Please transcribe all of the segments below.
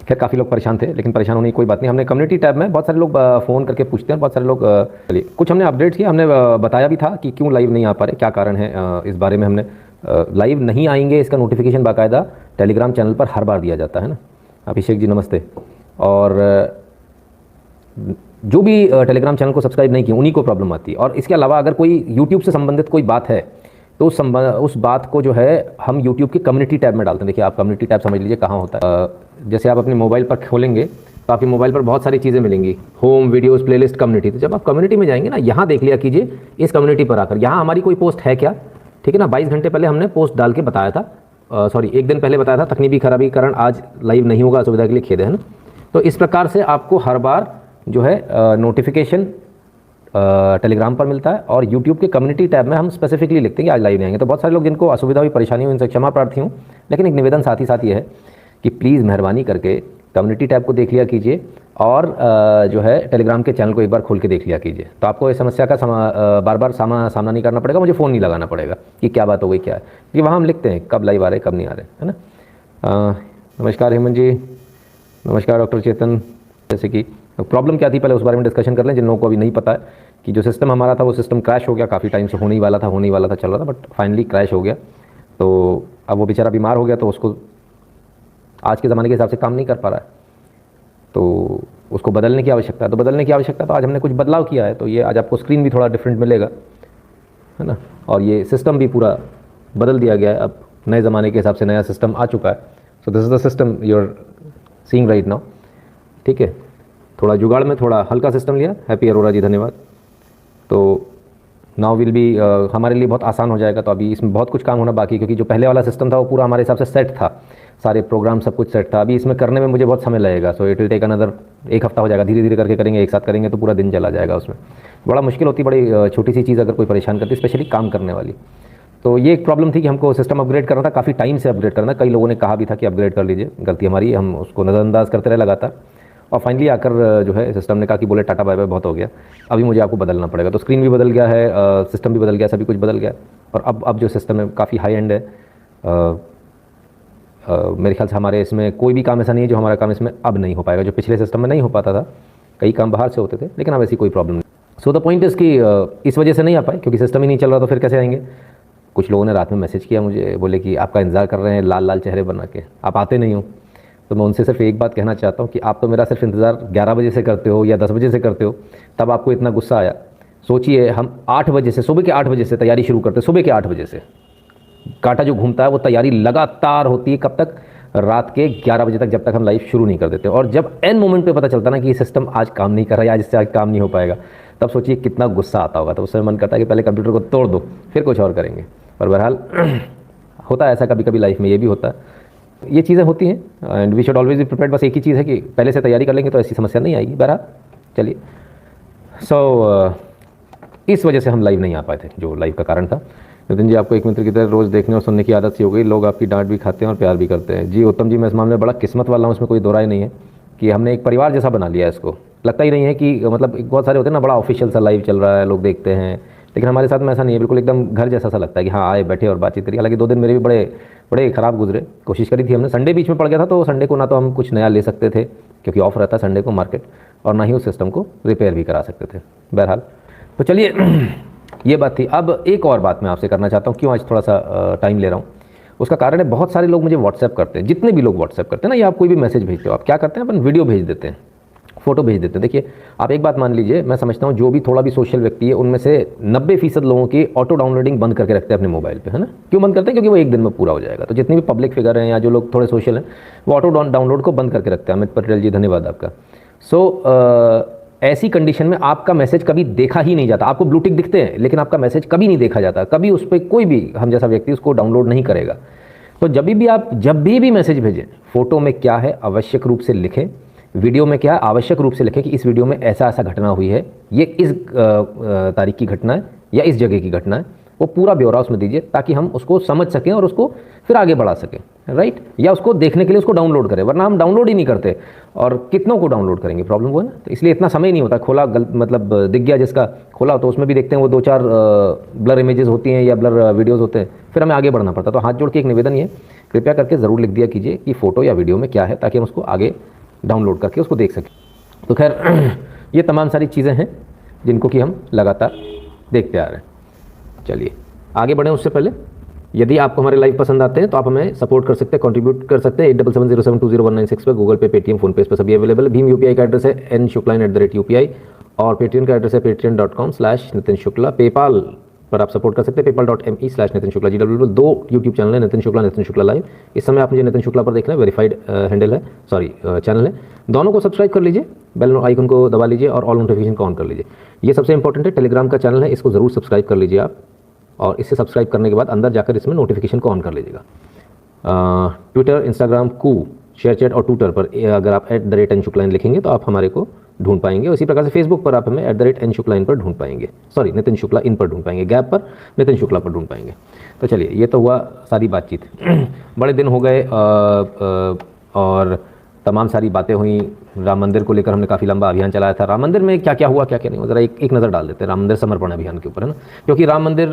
खैर काफ़ी लोग परेशान थे, लेकिन परेशान होने की कोई बात नहीं। हमने कम्युनिटी टैब में बहुत सारे लोग फ़ोन करके पूछते हैं, बहुत सारे लोग चलिए कुछ हमने अपडेट्स किया, हमने बताया भी था कि क्यों लाइव नहीं आ पा रहे, क्या कारण है। इस बारे में हमने लाइव नहीं आएंगे इसका नोटिफिकेशन बाकायदा टेलीग्राम चैनल पर हर बार दिया जाता है ना। अभिषेक जी नमस्ते। और जो भी टेलीग्राम चैनल को सब्सक्राइब नहीं किए उन्हीं को प्रॉब्लम आती है। और इसके अलावा अगर कोई यूट्यूब से संबंधित कोई बात है तो उस बात को जो है हम यूट्यूब के कम्युनिटी टैब में डालते हैं। देखिए आप कम्युनिटी टैब समझ लीजिए कहाँ होता है। जैसे आप अपने मोबाइल पर खोलेंगे तो आपके मोबाइल पर बहुत सारी चीज़ें मिलेंगी, होम, वीडियोस, प्लेलिस्ट, कम्युनिटी। तो जब आप कम्युनिटी में जाएंगे ना, यहाँ देख लिया कीजिए इस कम्युनिटी पर आकर, यहाँ हमारी कोई पोस्ट है क्या, ठीक है ना। 22 घंटे पहले हमने पोस्ट डाल के बताया था, सॉरी 1 दिन पहले बताया था, तकनीकी खराबी के कारण आज लाइव नहीं होगा, असुविधा के लिए खेद है ना। तो इस प्रकार से आपको हर बार जो है नोटिफिकेशन टेलीग्राम पर मिलता है, और यूट्यूब के कम्युनिटी टैब में हम स्पेसिफिकली लिखते हैं कि आज लाइव नहीं आएंगे। तो बहुत सारे लोग जिनको असुविधा हुई, परेशानी हुई, उनसे क्षमा प्रार्थी हूँ। लेकिन एक निवेदन साथ ही साथ ये है कि प्लीज़ मेहरबानी करके कम्युनिटी टैब को देख लिया कीजिए, और जो है टेलीग्राम के चैनल को एक बार खोल के देख लिया कीजिए। तो आपको इस समस्या का बार बार सामना नहीं करना पड़ेगा, मुझे फ़ोन नहीं लगाना पड़ेगा कि क्या बात हो गई क्या है, क्योंकि वहाँ हम लिखते हैं कब लाइव आ रहे कब नहीं आ रहे, है ना। नमस्कार हेमंत जी, नमस्कार डॉक्टर चेतन। जैसे कि प्रॉब्लम क्या थी पहले उस बारे में डिस्कशन कर लें, जिन लोगों को अभी नहीं पता है कि जो सिस्टम हमारा था वो सिस्टम क्रैश हो गया, काफ़ी टाइम से होने ही वाला था चल रहा था, बट फाइनली क्रैश हो गया। तो अब वो बेचारा बीमार हो गया, तो उसको आज के ज़माने के हिसाब से काम नहीं कर पा रहा है, तो उसको बदलने की आवश्यकता है। तो बदलने की आवश्यकता, तो आज हमने कुछ बदलाव किया है। तो ये आज आपको स्क्रीन भी थोड़ा डिफरेंट मिलेगा, है ना, और ये सिस्टम भी पूरा बदल दिया गया है। अब नए ज़माने के हिसाब से नया सिस्टम आ चुका है। So this is the system you are seeing right now, ठीक है। थोड़ा जुगाड़ में थोड़ा हल्का सिस्टम लिया। हैप्पी अरोरा जी, धन्यवाद। तो नाउ विल बी हमारे लिए बहुत आसान हो जाएगा। तो अभी इसमें बहुत कुछ काम होना बाकी है, क्योंकि जो पहले वाला सिस्टम था वो पूरा हमारे हिसाब से सेट था, सारे प्रोग्राम सब कुछ सेट था। अभी इसमें करने में मुझे बहुत समय लगेगा। So it will take another 1 हफ्ता हो जाएगा। धीरे धीरे करके करेंगे, एक साथ करेंगे तो पूरा दिन चला जाएगा उसमें। बड़ा मुश्किल होती, बड़ी छोटी सी चीज़ अगर कोई परेशान करती, स्पेशली काम करने वाली। तो ये एक प्रॉब्लम थी कि हमको सिस्टम अपग्रेड करना था, काफ़ी टाइम से अपग्रेड करना। कई लोगों ने कहा भी था कि अपग्रेड कर लीजिए, गलती हमारी, हम उसको नज़रअंदाज करते रहे लगातार। और फाइनली आकर जो है सिस्टम ने कहा कि बोले टाटा बाय बाय, बहुत हो गया, अभी मुझे आपको बदलना पड़ेगा। तो स्क्रीन भी बदल गया है, सिस्टम भी बदल गया, सभी कुछ बदल गया। और अब जो सिस्टम है काफ़ी हाई एंड है। मेरे ख्याल से हमारे इसमें कोई भी काम ऐसा नहीं है जो हमारा काम इसमें अब नहीं हो पाएगा, जो पिछले सिस्टम में नहीं हो पाता था। कई काम बाहर से होते थे, लेकिन अब ऐसी कोई प्रॉब्लम नहीं। सो द पॉइंट इज़ कि इस वजह से नहीं आ पाए, क्योंकि सिस्टम ही नहीं चल रहा, तो फिर कैसे आएंगे। कुछ लोगों ने रात में मैसेज किया मुझे, बोले कि आपका इंतज़ार कर रहे हैं लाल लाल चेहरे बना के, आप आते नहीं हो। तो मैं उनसे सिर्फ एक बात कहना चाहता हूँ कि आप तो मेरा सिर्फ इंतज़ार 11 बजे से करते हो या 10 बजे से करते हो, तब आपको इतना गुस्सा आया। सोचिए हम 8 बजे से, सुबह के 8 बजे से तैयारी शुरू करते हैं, सुबह के 8 बजे से कांटा जो घूमता है वो तैयारी लगातार होती है, कब तक, रात के 11 बजे तक, जब तक हम लाइव शुरू नहीं कर देते। और जब एन मोमेंट पे पता चलता ना कि ये सिस्टम आज काम नहीं कर रहा है, आज इससे आज काम नहीं हो पाएगा, तब सोचिए कितना गुस्सा आता होगा। तो उस समय मन करता है कि पहले कंप्यूटर को तोड़ दो, फिर कुछ और करेंगे। पर बहरहाल होता है ऐसा कभी कभी लाइफ में, ये भी होता है, ये चीज़ें होती हैं। And we should always be prepared. बस एक ही चीज़ है कि पहले से तैयारी कर लेंगे तो ऐसी समस्या नहीं आएगी। बहरहाल चलिए, इस वजह से हम लाइव नहीं आ पाए थे, जो लाइव का कारण था। नितिन जी, आपको एक मित्र की तरह रोज़ देखने और सुनने की आदत सी हो गई, लोग आपकी डांट भी खाते हैं और प्यार भी करते हैं। जी उत्तम जी, मैं इस मामले में बड़ा किस्मत वाला हूँ, इसमें कोई दो राय नहीं है कि हमने एक परिवार जैसा बना लिया है इसको। लगता ही नहीं है कि मतलब बहुत सारे होते हैं ना, बड़ा ऑफिशियल सा लाइव चल रहा है, लोग देखते हैं, लेकिन हमारे साथ में ऐसा नहीं है, बिल्कुल एकदम घर जैसा सा लगता है कि हाँ आए बैठे और बातचीत करिए। हालांकि 2 दिन मेरे भी बड़े ख़राब गुजरे। कोशिश करी थी हमने, संडे बीच में पड़ गया था, तो संडे को ना तो हम कुछ नया ले सकते थे क्योंकि ऑफ रहता है संडे को मार्केट, और ना ही उस सिस्टम को रिपेयर भी करा सकते थे। बहरहाल तो चलिए ये बात थी। अब एक और बात मैं आपसे करना चाहता हूँ, क्यों आज थोड़ा सा टाइम ले रहा हूँ, उसका कारण है बहुत सारे लोग मुझे व्हाट्सएप करते हैं। जितने भी लोग व्हाट्सएप करते हैं ना, या आप कोई भी मैसेज भेजते हो, आप क्या करते हैं, अपन वीडियो भेज देते हैं, फोटो भेज देते हैं। देखिए आप एक बात मान लीजिए, मैं समझता हूँ जो भी थोड़ा भी सोशल व्यक्ति है, उनमें से 90% लोगों की ऑटो डाउनलोडिंग बंद करके रखते हैं अपने मोबाइल पे, है ना। क्यों बंद करते हैं? क्योंकि वो एक दिन में पूरा हो जाएगा। तो जितने भी पब्लिक फिगर हैं या जो लोग थोड़े सोशल हैं, वो ऑटो डाउनलोड को बंद करके रखते हैं। अमित पटेल जी, धन्यवाद आपका। सो ऐसी कंडीशन में आपका मैसेज कभी देखा ही नहीं जाता। आपको ब्लू टिक दिखते हैं, लेकिन आपका मैसेज कभी नहीं देखा जाता, कभी उस पर कोई भी हम जैसा व्यक्ति उसको डाउनलोड नहीं करेगा। तो जब भी मैसेज भेजें, फोटो में क्या है आवश्यक रूप से लिखें, वीडियो में क्या है आवश्यक रूप से लिखें कि इस वीडियो में ऐसा ऐसा घटना हुई है, ये इस तारीख की घटना है या इस जगह की घटना है, वो पूरा ब्यौरा उसमें दीजिए ताकि हम उसको समझ सकें और उसको फिर आगे बढ़ा सकें, राइट। या उसको देखने के लिए उसको डाउनलोड करें, वरना हम डाउनलोड ही नहीं करते, और कितनों को डाउनलोड करेंगे, प्रॉब्लम वो है ना। तो इसलिए इतना समय नहीं होता। खोला मतलब दिख गया जिसका खोला, तो उसमें भी देखते हैं वो 2-4 ब्लर इमेजेस होती हैं या ब्लर वीडियोज़ होते हैं, फिर हमें आगे बढ़ना पड़ता है। तो हाथ जोड़ के एक निवेदन ये, कृपया करके ज़रूर लिख दिया कीजिए कि फ़ोटो या वीडियो में क्या है, ताकि हम उसको आगे डाउनलोड करके उसको देख सकें। तो खैर ये तमाम सारी चीज़ें हैं जिनको कि हम लगातार देखते आ रहे हैं। चलिए आगे बढ़ें उससे पहले यदि आपको हमारे लाइव पसंद आते हैं तो आप हमें सपोर्ट कर सकते हैं, कंट्रीब्यूट कर सकते हैं 8770720196 पर, गूगल पे, पेटीएम, फोन पे इस पर सभी अवेलेबल है। भीम यूपीआई का एड्रेस है n.shukla@UPI और पेटीएम का एड्रेस है patreon.com/नितिन शुक्ला। पेपाल पर आप सपोर्ट कर सकते हैं paypal.me/नितिन शुक्ला GWL। 2 यूट्यूब चैनल है, नितिन शुक्ला लाइव। इस समय आप मुझे नितिन शुक्ला पर देख रहे हैं, वेरीफाइड हैंडल है, सॉरी चैनल है। दोनों को सब्सक्राइब कर लीजिए, बेल आइकन को दबा लीजिए और ऑल नोटिफिकेशन को ऑन कर लीजिए। ये सबसे इंपॉर्टेंट है। टेलीग्राम का चैनल है, इसको ज़रूर सब्सक्राइब कर लीजिए आप, और इससे सब्सक्राइब करने के बाद अंदर जाकर इसमें नोटिफिकेशन को ऑन कर लीजिएगा। ट्विटर, इंस्टाग्राम, शेयर चैट और ट्विटर पर अगर आप @nshukla लिखेंगे तो आप हमारे को ढूंढ पाएंगे। उसी प्रकार से फेसबुक पर आप हमें @nshukla पर ढूंढ पाएंगे, सॉरी नितिन शुक्ला इन पर ढूंढ पाएंगे, गैप पर नितिन शुक्ला पर ढूंढ पाएंगे। तो चलिए ये तो हुआ सारी बातचीत। बड़े दिन हो गए और तमाम सारी बातें हुई। राम मंदिर को लेकर हमने काफ़ी लंबा अभियान चलाया था। राम मंदिर में क्या क्या हुआ, क्या क्या नहीं हुआ, ज़रा एक नज़र डाल देते हैं राम मंदिर समर्पण अभियान के ऊपर, है ना। क्योंकि राम मंदिर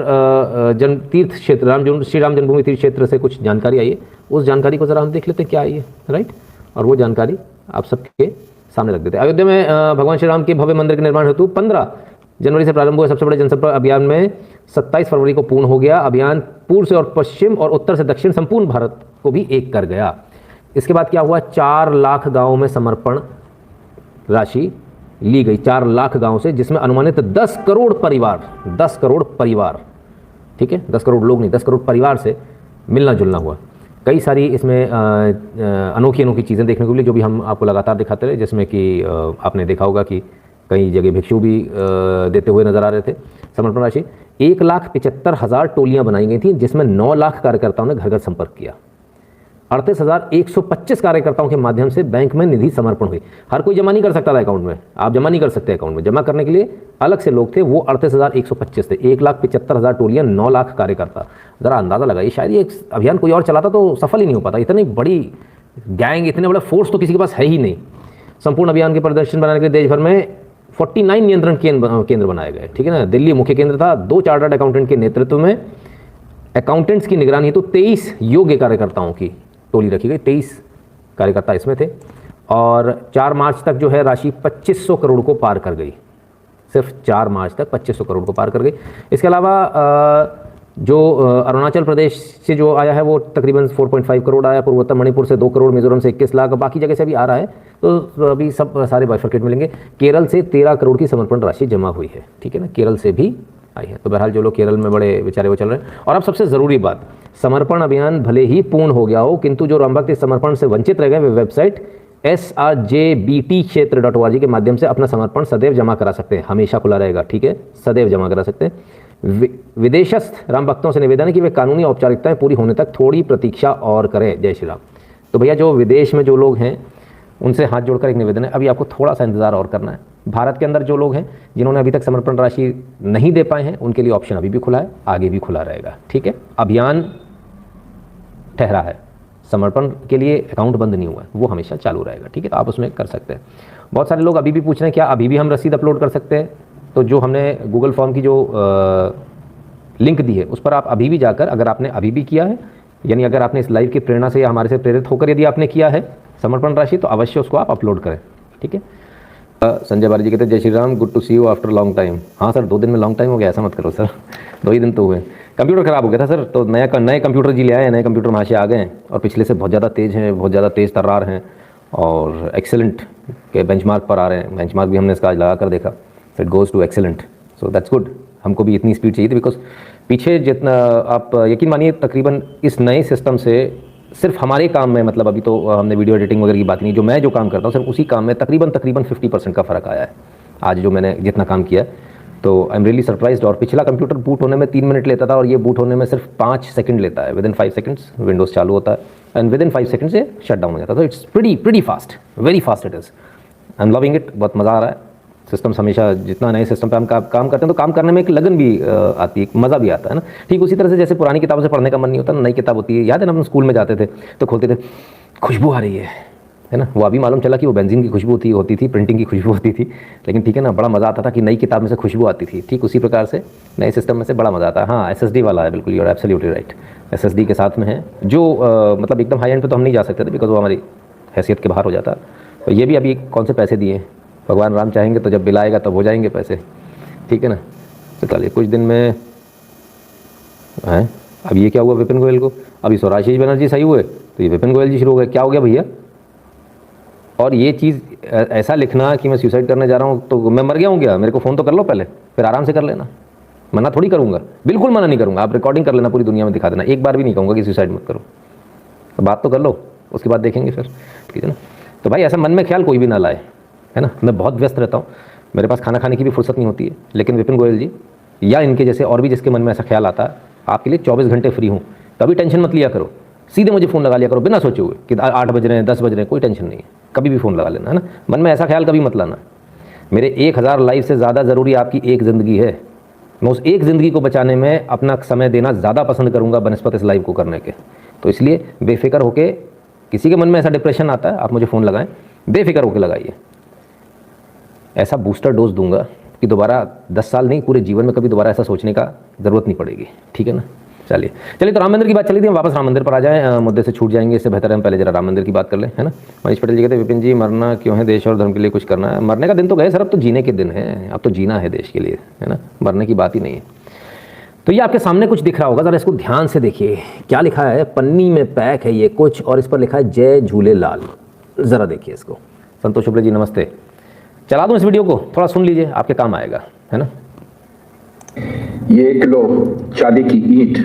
तीर्थ क्षेत्र, श्री राम जन्मभूमि तीर्थ क्षेत्र से कुछ जानकारी आई है, उस जानकारी को ज़रा हम देख लेते हैं क्या आई है, राइट। और वो जानकारी आप सबके सामने रख देते हैं। अयोध्या में भगवान श्री राम के भव्य मंदिर के निर्माण हेतु 15 जनवरी से प्रारंभ हुए सबसे बड़े जनसंपर्क अभियान में 27 फरवरी को पूर्ण हो गया। अभियान पूर्व से और पश्चिम और उत्तर से दक्षिण संपूर्ण भारत को भी एक कर गया। इसके बाद क्या हुआ, 4 लाख गांवों में समर्पण राशि ली गई, 4 लाख गांव से, जिसमें अनुमानित 10 करोड़ परिवार, ठीक है, 10 करोड़ लोग नहीं, 10 करोड़ परिवार से मिलना जुलना हुआ। कई सारी इसमें अनोखी चीज़ें देखने को मिली, जो भी हम आपको लगातार दिखाते रहे, जिसमें कि आपने देखा होगा कि कई जगह भिक्षु भी देते हुए नजर आ रहे थे। समर्पण राशि 1,75,000 टोलियां बनाई गई थी, जिसमें 9 लाख कार्यकर्ताओं ने घर घर संपर्क किया। 38,125 कार्यकर्ताओं के माध्यम से बैंक में निधि समर्पण हुई। हर कोई जमा नहीं कर सकता था अकाउंट में, आप जमा नहीं कर सकते अकाउंट में, जमा करने के लिए अलग से लोग थे, वो 38,125 थे। 1,75,000 टोलियां, 9 लाख कार्यकर्ता। जरा अंदाजा लगाइए, शायद ये अभियान कोई और चलाता तो सफल ही नहीं हो पाता। इतनी बड़ी गैंग, इतने बड़ा फोर्स तो किसी के पास है ही नहीं। संपूर्ण अभियान के प्रदर्शन बनाने के लिए देश भर में 49 नियंत्रण केंद्र बनाए गए, ठीक है ना। दिल्ली मुख्य केंद्र था। 2 चार्टर्ड अकाउंटेंट के नेतृत्व में अकाउंटेंट्स की निगरानी हेतु 23 योग्य कार्यकर्ताओं की टोली रखी गई। 23 कार्यकर्ता इसमें थे। और 4 मार्च तक जो है राशि 2500 करोड़ को पार कर गई। सिर्फ 4 मार्च तक 2500 करोड़ को पार कर गई। इसके अलावा जो अरुणाचल प्रदेश से जो आया है वो तकरीबन 4.5 करोड़ आया, पूर्वोत्तर मणिपुर से 2 करोड़, मिजोरम से 21 लाख, बाकी जगह से भी आ रहा है, तो अभी सब सारे बाइफरकेट मिलेंगे। केरल से 13 करोड़ की समर्पण राशि जमा हुई है, ठीक है ना, केरल से भी आई है। तो बहरहाल जो लोग केरल में बड़े बेचारे वो चल रहे हैं। और अब सबसे ज़रूरी बात, समर्पण अभियान भले ही पूर्ण हो गया हो, किंतु जो राम भक्त इस समर्पण से वंचित रह गए, वे वेबसाइट srjbtkshetra.org के माध्यम से अपना समर्पण सदैव जमा करा सकते हैं। हमेशा खुला रहेगा, ठीक है, सदैव जमा करा सकते हैं। विदेशस्थ राम भक्तों से निवेदन है कि वे कानूनी औपचारिकताएं पूरी होने तक थोड़ी प्रतीक्षा और करें। जय श्री राम। तो भैया जो विदेश में जो लोग हैं उनसे हाथ जोड़कर एक निवेदन है, अभी आपको थोड़ा सा इंतजार और करना है। भारत के अंदर जो लोग हैं जिन्होंने अभी तक समर्पण राशि नहीं दे पाए हैं, उनके लिए ऑप्शन अभी भी खुला है, आगे भी खुला रहेगा, ठीक है। अभियान ठहरा है, समर्पण के लिए अकाउंट बंद नहीं हुआ है, वो हमेशा चालू रहेगा, ठीक है। तो आप उसमें कर सकते हैं। बहुत सारे लोग अभी भी पूछ रहे हैं क्या अभी भी हम रसीद अपलोड कर सकते हैं। तो जो हमने गूगल फॉर्म की जो लिंक दी है उस पर आप अभी भी जाकर, अगर आपने अभी भी किया है, यानी अगर आपने इस लाइव की प्रेरणा से या हमारे से प्रेरित होकर यदि आपने किया है समर्पण राशि, तो अवश्य उसको आप अपलोड करें, ठीक है। संजय बारी जी कहते हैं जय Shri Ram, good to see you after long time. हाँ सर, 2 दिन में लॉन्ग टाइम हो गया, ऐसा मत करो सर, 2 ही दिन तो हुए। कंप्यूटर खराब हो गया था सर, तो नए कंप्यूटर जी ले आए, नए कंप्यूटर महाशय आ गए हैं और पिछले से बहुत ज़्यादा तेज़ हैं, बहुत ज़्यादा तेज़ तर्रार हैं और एक्सेलेंट के बेंचमार्क पर आ रहे हैं। बेंचमार्क भी हमने इसका आज लगा कर देखा, it goes to excellent, so that's good. हमको भी इतनी स्पीड चाहिए थी, बिकॉज पीछे जितना आप यकीन मानिए तकरीबन इस नए सिस्टम से सिर्फ हमारे काम में, मतलब अभी तो हमने वीडियो एडिटिंग वगैरह की बात नहीं, जो मैं जो काम करता हूँ सिर्फ उसी काम में तकरीबन 50% का फ़र्क आया है आज जो मैंने जितना काम किया। तो आई एम रियली सरप्राइज्ड। और पिछला कंप्यूटर बूट होने में 3 मिनट लेता था और ये बूट होने में सिर्फ 5 सेकंड लेता है। विदिन 5 सेकंड्स विंडोज़ चालू होता है एंड विदिन 5 सेकंड से शट डाउन हो जाता है। तो it's pretty fast, very fast it is. I am loving it, बहुत मज़ा आ रहा है। सिस्टम्स हमेशा जितना नए सिस्टम पे हम काम करते हैं तो काम करने में एक लगन भी आती है, मज़ा भी आता है ना। ठीक उसी तरह से जैसे पुरानी किताबों से पढ़ने का मन नहीं होता, नई किताब होती है। याद है ना, हम स्कूल में जाते थे तो खोलते थे, खुशबू आ रही है ना। वो अभी मालूम चला कि वो बेंजीन की खुशबू होती थी, प्रिंटिंग की खुशबू होती थी, लेकिन ठीक है ना, बड़ा मज़ा आता था कि नई किताब में से खुशबू आती थी। ठीक उसी प्रकार से नए सिस्टम में से बड़ा मज़ा आता है। हाँ, SSD वाला है, बिल्कुल, you are absolutely right. SSD के साथ में है जो मतलब एकदम हाई एंड पे तो हम नहीं जा सकते थे, बिकॉज वो हमारी हैसियत के बाहर हो जाता। तो ये भी अभी कौन से पैसे दिए, भगवान राम चाहेंगे तो जब बिल आएगा तब हो जाएंगे पैसे, ठीक है ना। तो चलिए कुछ दिन में हैं। अब ये क्या हुआ विपिन गोयल को, अभी स्वराशीष बनर्जी सही हुए तो ये विपिन गोयल जी शुरू हो गए, क्या हो गया भैया। और ये चीज़ ऐसा लिखना कि मैं सुसाइड करने जा रहा हूँ तो मैं मर गया हूँ क्या, मेरे को फ़ोन तो कर लो पहले, फिर आराम से कर लेना। मना थोड़ी करूँगा, बिल्कुल मना नहीं करूँगा, आप रिकॉर्डिंग कर लेना, पूरी दुनिया में दिखा देना, एक बार भी नहीं कहूँगा कि सुसाइड मत करो। तो बात तो कर लो, उसके बाद देखेंगे फिर, ठीक है ना। तो भाई ऐसा मन में ख्याल कोई भी ना लाए, है ना। मैं बहुत व्यस्त रहता हूँ, मेरे पास खाना खाने की भी फुर्सत नहीं होती है, लेकिन विपिन गोयल जी या इनके जैसे और भी जिसके मन में ऐसा ख्याल आता है, आपके लिए 24 घंटे फ्री हूँ, कभी टेंशन मत लिया करो, सीधे मुझे फ़ोन लगा लिया करो बिना सोचे हुए कि 8 बज रहे हैं 10 बज रहे हैं, कोई टेंशन नहीं है, कभी भी फ़ोन लगा लेना, है ना। मन में ऐसा ख्याल कभी मत लाना। मेरे 1000 लाइफ से ज़्यादा ज़रूरी आपकी एक ज़िंदगी है, मैं उस एक ज़िंदगी को बचाने में अपना समय देना ज़्यादा पसंद करूँगा बनस्पत इस लाइव को करने के। तो इसलिए बेफिक्र होके, किसी के मन में ऐसा डिप्रेशन आता है आप मुझे फ़ोन लगाएं, बेफिक्र होकर लगाइए। ऐसा बूस्टर डोज दूंगा कि दोबारा 10 साल नहीं, पूरे जीवन में कभी दोबारा ऐसा सोचने का ज़रूरत नहीं पड़ेगी, ठीक है ना। चलिए तो राम मंदिर की बात चली थी, हम वापस राम मंदिर पर आ जाएं, मुद्दे से छूट जाएंगे, इससे बेहतर है हम पहले जरा राम मंदिर की बात कर लें, है ना। मनीष पटेल जी कहते हैं विपिन जी मरना क्यों है, देश और धर्म के लिए कुछ करना है। मरने का दिन तो गए सर, अब तो जीने के दिन है, अब तो जीना है देश के लिए, है ना, मरने की बात ही नहीं है। तो ये आपके सामने कुछ दिख रहा होगा, ज़रा इसको ध्यान से देखिए, क्या लिखा है, पन्नी में पैक है ये कुछ, और इस पर लिखा है जय झूलेलाल। ज़रा देखिए इसको। संतोष शुक्ला जी नमस्ते, चला दूँ इस वीडियो को, थोड़ा सुन लीजिए, आपके काम आएगा, है ना। ये 1 किलो चांदी की ईंट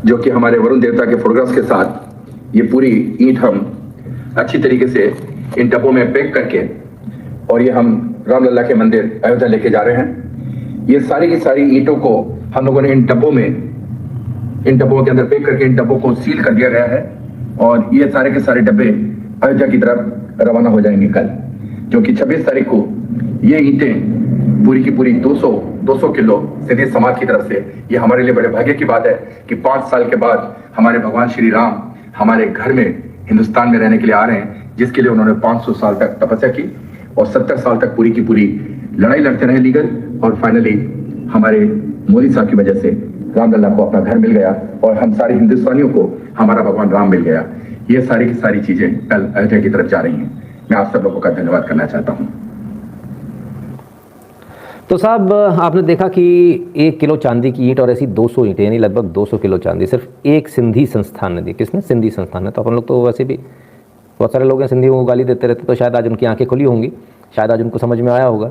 जो कि हमारे वरुण देवता के फोटोग्राफ्स के साथ, ये पूरी ईंट हम अच्छी तरीके से इन डब्बों में पैक करके, और ये हम रामलला के मंदिर अयोध्या लेके जा रहे हैं। ये सारी की सारी ईंटों को हम लोगों ने इन डब्बों के अंदर पैक करके इन डब्बों को सील कर दिया गया है, और ये सारे के सारे डब्बे अयोध्या की तरफ रवाना हो जाएंगे कल, जो कि 26 तारीख को ये ईंटें पूरी की पूरी 200 किलो सिद्धि समाज की तरफ से, ये हमारे लिए बड़े भाग्य की बात है कि 5 साल के बाद हमारे भगवान श्री राम हमारे घर में हिंदुस्तान में रहने के लिए आ रहे हैं, जिसके लिए उन्होंने 500 साल तक तपस्या की और 70 साल तक पूरी की पूरी लड़ाई लड़ते रहे लीगल, और फाइनली हमारे मोदी साहब की वजह से रामलला को अपना घर मिल गया और हम सारे हिंदुस्तानियों को हमारा भगवान राम मिल गया। ये सारी की सारी चीजें कल अयोध्या की तरफ जा रही हैं। मैं आप सब लोगों का धन्यवाद करना चाहता हूं। तो साहब आपने देखा कि 1 किलो चांदी की ईंट और ऐसी 200 ईंटें, यानी लगभग 200 किलो चांदी सिर्फ एक सिंधी संस्थान ने दी। किसने? सिंधी संस्थान ने। तो अपन लोग तो वैसे भी बहुत सारे लोग हैं सिंधियों को गाली देते रहते, तो शायद आज उनकी आंखें खुली होंगी, शायद आज उनको समझ में आया होगा।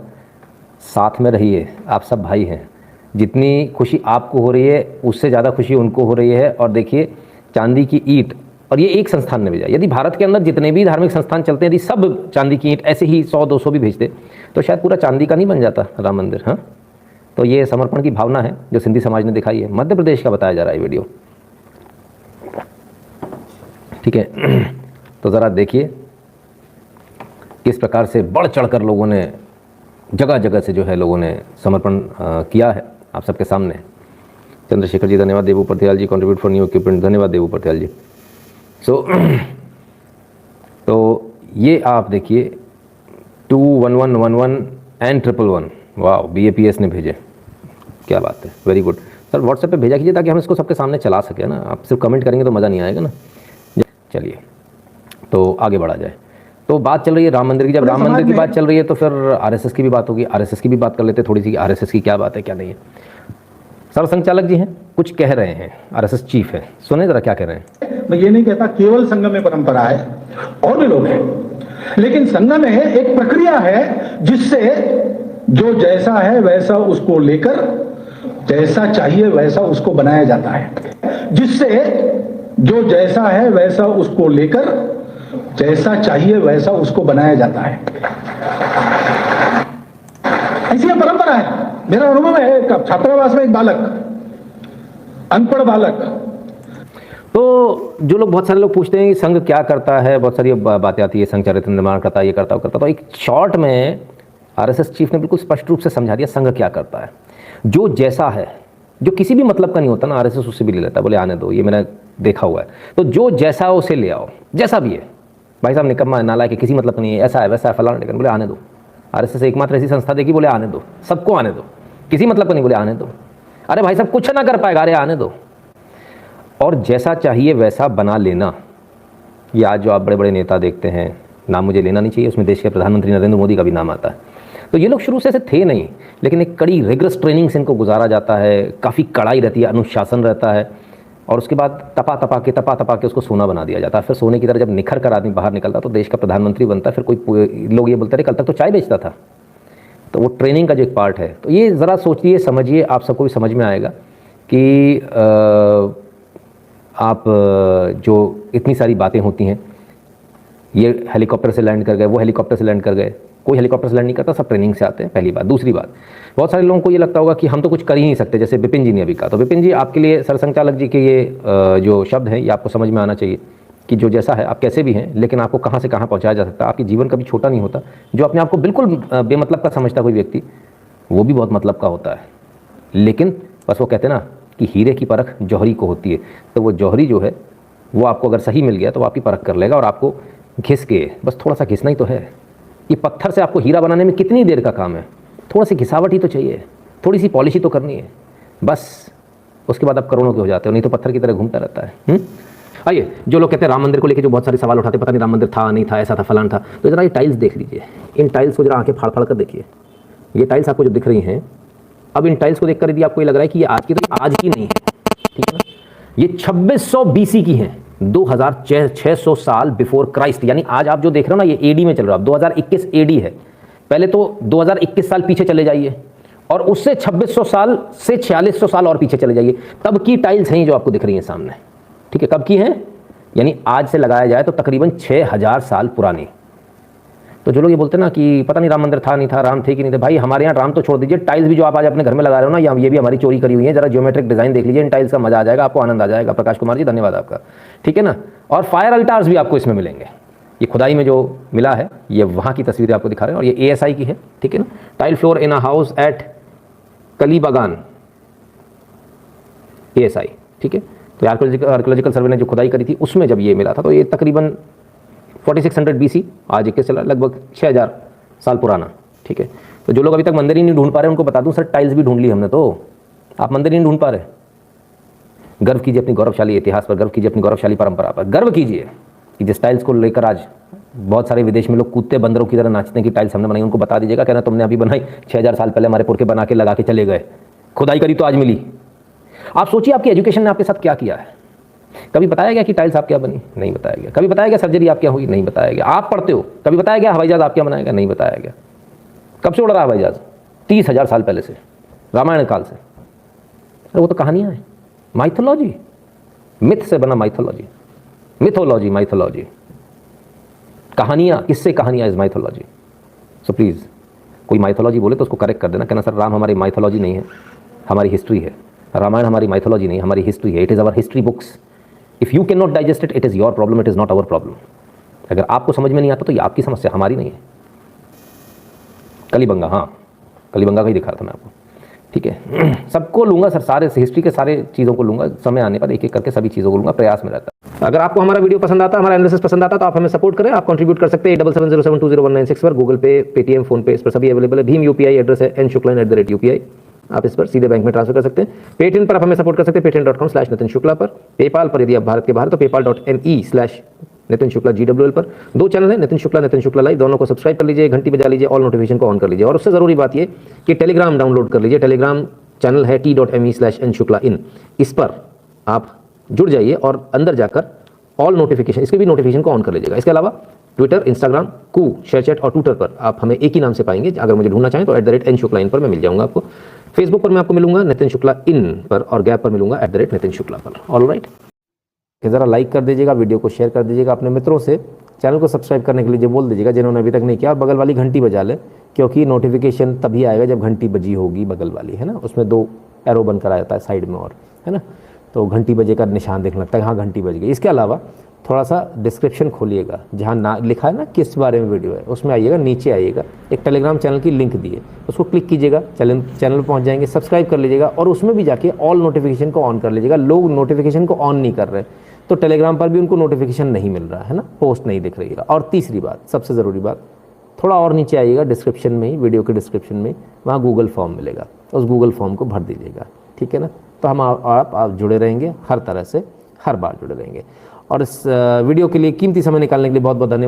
साथ में रहिए, आप सब भाई हैं। जितनी खुशी आपको हो रही है उससे ज़्यादा खुशी उनको हो रही है। और देखिए चांदी की ईंट, और ये एक संस्थान ने भेजा। यदि भारत के अंदर जितने भी धार्मिक संस्थान चलते हैं, यदि सब चांदी की ईंट ऐसे ही 100-200 भी भेजते तो शायद पूरा चांदी का नहीं बन जाता राम मंदिर। हाँ, तो ये समर्पण की भावना है जो सिंधी समाज ने दिखाई है। मध्य प्रदेश का बताया जा रहा है वीडियो, ठीक है। तो ज़रा देखिए किस प्रकार से बढ़ चढ़कर लोगों ने जगह जगह से जो है लोगों ने समर्पण किया है आप सबके सामने। चंद्रशेखर जी धन्यवाद। देवू प्रत्याल जी कंट्रीब्यूट फॉर न्यू इक्विपमेंट, धन्यवाद देवू प्रत्याल जी। तो ये आप देखिए 2111 एंड 111, वाह, BAPS ने भेजे, क्या बात है, वेरी गुड। सर व्हाट्सएप पे भेजा कीजिए ताकि हम इसको सबके सामने चला सके ना। आप सिर्फ कमेंट करेंगे तो मज़ा नहीं आएगा ना। चलिए तो आगे बढ़ा जाए। तो बात चल रही है राम मंदिर की, जब राम मंदिर की बात चल रही है तो फिर RSS की भी बात होगी। RSS की भी बात कर लेते थोड़ी सी, RSS की क्या बात है क्या नहीं है। सरसंघ चालक जी हैं, कुछ कह रहे हैं, RSS चीफ है, सुने जरा क्या कह रहे हैं। मैं ये नहीं कहता केवल संघ में परंपरा है, और भी लोग हैं, लेकिन संघ में एक प्रक्रिया है जिससे जो जैसा है वैसा उसको लेकर जैसा चाहिए वैसा उसको बनाया जाता है। जिससे जो जैसा है वैसा उसको लेकर जैसा चाहिए वैसा उसको बनाया जाता है। ऐसी परंपरा है। मेरा अनुभव है, छात्रावास में एक बालक, अनपढ़ बालक। तो जो लोग, बहुत सारे लोग पूछते हैं कि संघ क्या करता है, बहुत सारी बातें आती है, संघ चरित्र निर्माण करता है, ये करता है, करता। तो एक शॉर्ट में RSS चीफ ने बिल्कुल स्पष्ट रूप से समझा दिया संघ क्या करता है। जो जैसा है, जो किसी भी मतलब का नहीं होता ना, RSS उससे भी ले लेता है, बोले आने दो, ये मैंने देखा हुआ है। तो जो जैसा है उसे ले आओ, जैसा भी है। भाई साहब निकम्मा नालायक है, किसी मतलब का नहीं है, ऐसा है वैसा है फलाना, लेकिन बोले आने दो। RSS एकमात्र ऐसी संस्था देखी, बोले आने दो, सबको आने दो, किसी मतलब का नहीं, बोले आने दो। अरे भाई साहब कुछ ना कर पाएगा, अरे आने दो। और जैसा चाहिए वैसा बना लेना। ये आज जो आप बड़े बड़े नेता देखते हैं, नाम मुझे लेना नहीं चाहिए, उसमें देश के प्रधानमंत्री नरेंद्र मोदी का भी नाम आता है। तो ये लोग शुरू से ऐसे थे नहीं, लेकिन एक कड़ी रिगरस ट्रेनिंग से इनको गुजारा जाता है, काफ़ी कड़ाई रहती है, अनुशासन रहता है, और उसके बाद तपा तपा के उसको सोना बना दिया जाता है। फिर सोने की तरह जब निखर कर आदमी बाहर निकलता तो देश का प्रधानमंत्री बनता है। फिर कोई लोग ये बोलते रहे कल तक तो चाय बेचता था। तो वो ट्रेनिंग का जो एक पार्ट है, तो ये ज़रा सोचिए, समझिए, आप सबको भी समझ में आएगा कि आप जो इतनी सारी बातें होती हैं, ये हेलीकॉप्टर से लैंड कर गए, वो हेलीकॉप्टर से लैंड कर गए, कोई हेलीकॉप्टर से लैंड नहीं करता, सब ट्रेनिंग से आते हैं, पहली बात। दूसरी बात, बहुत सारे लोगों को ये लगता होगा कि हम तो कुछ कर ही नहीं सकते, जैसे विपिन जी ने अभी कहा। तो विपिन जी, आपके लिए सरसंघचालक जी के ये जो शब्द हैं, ये आपको समझ में आना चाहिए कि जो जैसा है आप कैसे भी हैं, लेकिन आपको कहाँ से कहाँ पहुँचाया जा सकता है। आपकी जीवन कभी छोटा नहीं होता। जो अपने आप को बिल्कुल बेमतलब का समझता कोई व्यक्ति, वो भी बहुत मतलब का होता है। लेकिन बस वो कहते हैं ना कि हीरे की परख जौहरी को होती है। तो वो जौहरी जो है वो आपको अगर सही मिल गया तो वो आपकी परख कर लेगा, और आपको घिस के, बस थोड़ा सा घिसना ही तो है। ये पत्थर से आपको हीरा बनाने में कितनी देर का काम है, थोड़ा सी घिसावट ही तो चाहिए, थोड़ी सी पॉलिश ही तो करनी है, बस उसके बाद आप करोड़ों के हो जाते हो, नहीं तो पत्थर की तरह घूमता रहता है। आइए, जो लोग कहते हैं राम मंदिर को लेकर जो बहुत सारे सवाल उठाते, पता नहीं राम मंदिर था नहीं था, ऐसा था फलान था, तो जरा ये टाइल्स देख लीजिए, इन टाइल्स को जरा आंखें फाड़ फाड़ कर देखिए। ये टाइल्स आपको जो दिख रही हैं, अब इन टाइल्स को देखकर यदि आपको ये लग रहा है कि ये आज की, तो आज की नहीं है, ठीक है ना। ये 2600 BC की हैं, 2600 साल बिफोर क्राइस्ट, यानी आज आप जो देख रहे हो ना, ये एडी में चल रहा है। 2021 एडी है। पहले तो 2021 साल पीछे चले जाइए, और उससे 2600 साल से 4600 साल और पीछे चले जाइए, तब की टाइल्स हैं जो आपको दिख रही हैं सामने, ठीक है। कब की हैं, यानी आज से लगाया जाए तो तकरीबन 6000 साल पुरानी। तो जो लोग ये बोलते हैं ना कि पता नहीं राम मंदिर था नहीं था, राम थे कि नहीं थे, भाई हमारे यहाँ राम तो छोड़ दीजिए, टाइल्स भी जो आप आज अपने घर में लगा रहे हो ना, ये भी हमारी चोरी करी हुई है। जरा ज्योमेट्रिक डिजाइन देख लीजिए, इन टाइल्स का मजा आ जाएगा, आपको आनंद आ जाएगा। प्रकाश कुमार जी, धन्यवाद आपका, ठीक है ना। और फायर अल्टार्स भी आपको इसमें मिलेंगे। ये खुदाई में जो मिला है, ये वहाँ की तस्वीरें आपको दिखा रहे हैं, और ये ASI की है, ठीक है ना। Tile floor in a house at Kalibangan, ASI, ठीक है। तो आर्कोलॉजिकल सर्वे ने जो खुदाई करी थी, उसमें जब ये मिला था, तो ये तकरीबन 4600 BC, आज 21 चला, लगभग 6000 साल पुराना, ठीक है। तो जो लोग अभी तक मंदिर ही नहीं ढूंढ पा रहे, उनको बता दूं, सर टाइल्स भी ढूंढ ली हमने, तो आप मंदिर ही नहीं ढूंढ पा रहे। गर्व कीजिए अपनी गौरवशाली इतिहास पर, गर्व कीजिए अपनी गौरवशाली परंपरा पर, गर्व कीजिए कि जिस टाइल्स को लेकर आज बहुत सारे विदेश में लोग कूदते बंदरों की तरह नाचते हैं कि टाइल्स हमने बनाई, उनको बता दीजिएगा, कहना तुमने अभी बनाई, 6000 साल पहले हमारे पुरखे बना के लगा के चले गए, खुदाई करी तो आज मिली। आप सोचिए आपकी एजुकेशन ने आपके साथ क्या किया है। कभी बताया गया कि टाइल्स आप क्या बनी? नहीं बताया गया। कभी बताया गया सर्जरी आप क्या हुई? नहीं बताया गया। आप पढ़ते हो, कभी बताया गया हवाई जहाज आप क्या बनाया गया? नहीं बताया गया। कब से उड़ रहा है हवाई जहाज? 30,000 साल पहले से, रामायण काल से। अरे वो तो कहानियां हैं, माइथोलॉजी, मिथ से बना माइथोलॉजी, मिथोलॉजी, माइथोलॉजी, कहानियां, किससे कहानियां इज माइथोलॉजी। सो प्लीज कोई माइथोलॉजी बोले तो उसको करेक्ट कर देना, कहना सर राम हमारी माइथोलॉजी नहीं है, हमारी हिस्ट्री है। रामायण हमारी माइथोलॉजी नहीं, हमारी हिस्ट्री है। It is our history books. If you can not digest it, it is your problem, it is not our problem. अगर आपको समझ में नहीं आता तो ये आपकी समस्या, हमारी नहीं है। कलीबंगा, हाँ कलीबंगा का ही दिखा रहा था मैं आपको, ठीक है। सबको लूंगा सर, सारे हिस्ट्री के सारे चीज़ों को लूंगा, समय आने पर एक एक करके सभी चीज़ों को लूंगा, प्रयास में रहता है। अगर आपको हमारा वीडियो पसंद आता, हमारा एनालिसिस पसंद आता, तो आप हमें सपोर्ट करें। आप कंट्रीब्यूट कर सकते हैं 7770720196 पर, गूगल पे, पेटीएम, फोन पे, इस पर सभी अवेलेबल है। भीम UPI एड्रेस है n.shukla@UPI, आप इस पर सीधे बैंक में ट्रांसफर कर सकते हैं। पेटीएम पर आप हमें सपोर्ट कर सकते हैं, patreon.com/नितिन शुक्ला पर। पेपाल पर यदि आप भारत के बाहर तो paypal.me/नितिन शुक्ला GWL पर। 2 चैनल है, नितिन शुक्ला लाइव, दोनों को सब्सक्राइब कर लीजिए, घंटी बजा लीजिए, ऑल नोटिफिकेशन को ऑन कर लीजिए। और उससे ज़रूरी बात ये कि टेलीग्राम डाउनलोड कर लीजिए। टेलीग्राम चैनल है t.me/nshuklain, इस पर आप जुड़ जाइए और अंदर जाकर ऑल नोटिफिकेशन, इसके भी नोटिफिकेशन को ऑन कर लीजिएगा। इसके अलावा ट्विटर, इंस्टाग्राम, कू, शेयरचैट और ट्विटर पर आप हमें एक ही नाम से पाएंगे। अगर मुझे ढूंढना चाहें तो @nShuklain पर मैं मिल जाऊंगा आपको। फेसबुक पर मैं आपको मिलूंगा नितिन शुक्ला इन पर, और गैप पर मिलूंगा @नितिन शुक्ला पर। ऑल राइट, ज़रा लाइक कर दीजिएगा, वीडियो को शेयर कर दीजिएगा अपने मित्रों से। चैनल को सब्सक्राइब करने के लिए बोल दीजिएगा जिन्होंने अभी तक नहीं किया, और बगल वाली घंटी बजा लें, क्योंकि नोटिफिकेशन तभी आएगा जब घंटी बजी होगी, बगल वाली है ना, उसमें 2 एरो बनकर आ जाता है साइड में, और है ना, तो घंटी बजे का निशान देखने लगता है, हाँ घंटी बज गई। इसके अलावा थोड़ा सा डिस्क्रिप्शन खोलिएगा, जहाँ ना लिखा है ना किस बारे में वीडियो है, उसमें आइएगा, नीचे आइएगा, एक टेलीग्राम चैनल की लिंक दी है, उसको क्लिक कीजिएगा, चैनल पर पहुँच जाएंगे, सब्सक्राइब कर लीजिएगा, और उसमें भी जाके ऑल नोटिफिकेशन को ऑन कर लीजिएगा। लोग नोटिफिकेशन को ऑन नहीं कर रहे, तो टेलीग्राम पर भी उनको नोटिफिकेशन नहीं मिल रहा है ना, पोस्ट नहीं दिख रही है। और तीसरी बात, सबसे ज़रूरी बात, थोड़ा और नीचे आइएगा, डिस्क्रिप्शन में ही, वीडियो के डिस्क्रिप्शन में, वहाँ गूगल फॉर्म मिलेगा, उस गूगल फॉर्म को भर दीजिएगा, ठीक है ना। तो हम आप जुड़े रहेंगे, हर तरह से हर बार जुड़े रहेंगे। और इस वीडियो के लिए कीमती समय निकालने के लिए बहुत बहुत धन्यवाद।